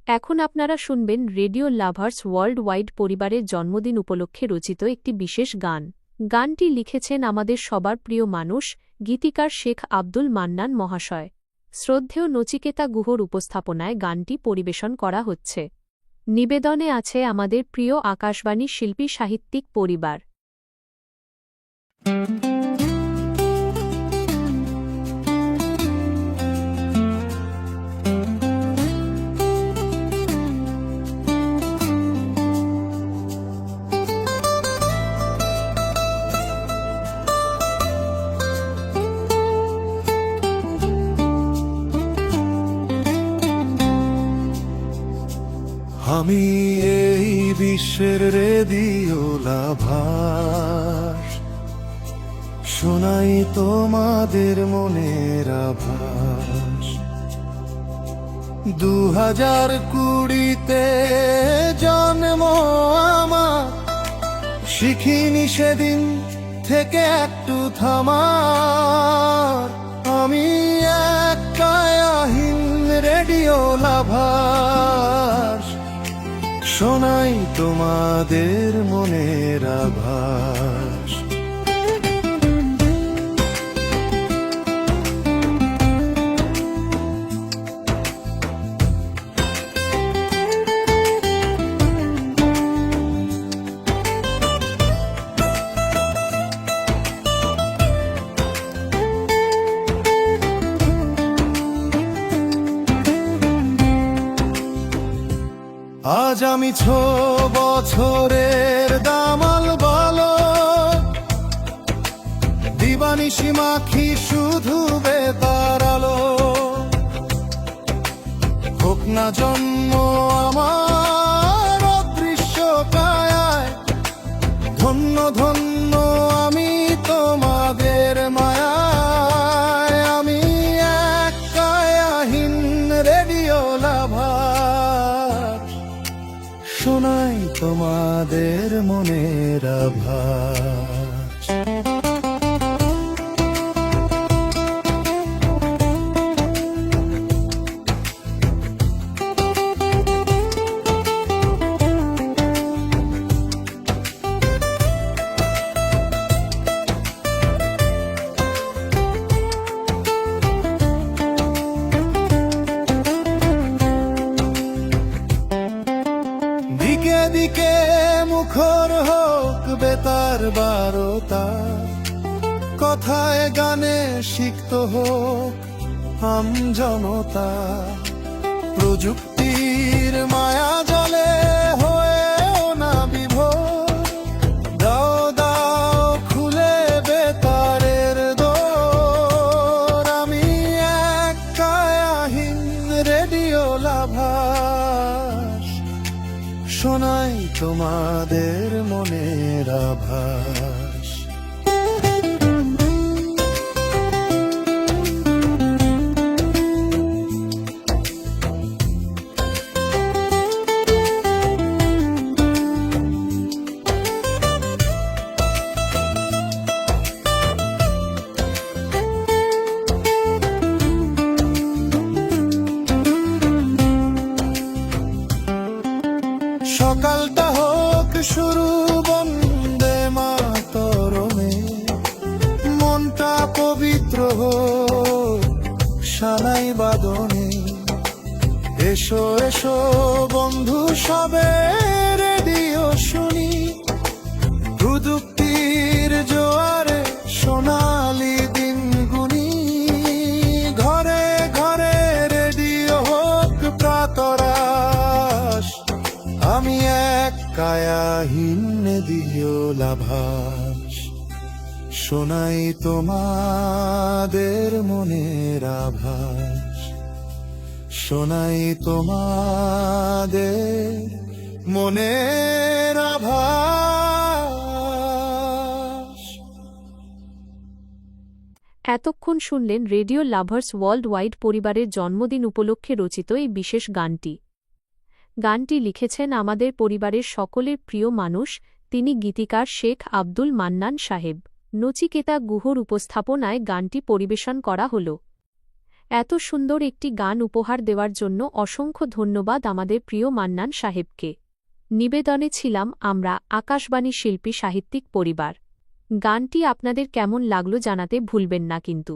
এখন আপনারা শুনবেন রেডিও লাভার্স ওয়ার্ল্ড ওয়াইড পরিবারের জন্মদিন উপলক্ষে রচিত একটি বিশেষ গান। গানটি লিখেছেন আমাদের সবার প্রিয় মানুষ, গীতিকার শেখ আব্দুল মান্নান মহাশয়। শ্রদ্ধেয় নচিকেতা গুহর উপস্থাপনায় গানটি পরিবেশন করা হচ্ছে। নিবেদনে আছে আমাদের প্রিয় আকাশবাণী শিল্পী সাহিত্যিক পরিবার। আমি এই বিশ্বের রেডিও লাভার্স, শোনাই তোমাদের মনের আভাস। 2020-তে জন্ম আমার, শিখিনি সেদিন থেকে একটু থামার। আমি এক কায়াহীন রেডিও লাভার্স, শোনাই তোমাদের মনের আভাস। আজ আমি 6 বছরের দামাল বালক, দিবানিশি মাখি শুধু বেতার আলো। হোক না জন্ম আমার অদৃশ্য কায়ায়, ধন্য ধন্য আমি তোমাদের মায়ায়। আমি এক কায়াহীন রেডিও লাভার, শোনাই তোমাদের মনের আভাস। দিকে দিকে মুখর হোক বেতার বারতা, কথায় গানে সিক্ত হোক আম জনতা। প্রযুক্তির মায়া জলে হয়েও না বিভোর, দাও দাও খুলে বেতারের দোর। আমি এক কায়াহীন রেডিও লাভার, শোনাই তোমাদের মনের আভাস। সকালটা হোক শুরু বন্দে মাতরমে, মনটা পবিত্র হোক শানাই বাদনে। এসো এসো বন্ধু সবে রেডিও শুনি, প্রযুক্তির জোয়ারে সোনালি দিন গুনি। ঘরে ঘরে রেডিও হোক প্রাতরাশ, আমি এক কায়াহীন রেডিও লাভাস, শোনাই তোমাদের মনের আভাস। শোনাই তোমাদের মনের আভাস। এতক্ষণ শুনলেন রেডিও লাভার্স ওয়ার্ল্ড ওয়াইড পরিবারের জন্মদিন উপলক্ষে রচিত এই বিশেষ গানটি। গানটি লিখেছেন আমাদের পরিবারের সকলের প্রিয় মানুষ, তিনি গীতিকার শেখ আব্দুল মান্নান সাহেব। নচিকেতা গুহর উপস্থাপনায় গানটি পরিবেশন করা হল। এত সুন্দর একটি গান উপহার দেওয়ার জন্য অসংখ্য ধন্যবাদ আমাদের প্রিয় মান্নান সাহেবকে। নিবেদনে ছিলাম আমরা আকাশবাণী শিল্পী সাহিত্যিক পরিবার। গানটি আপনাদের কেমন লাগলো জানাতে ভুলবেন না কিন্তু।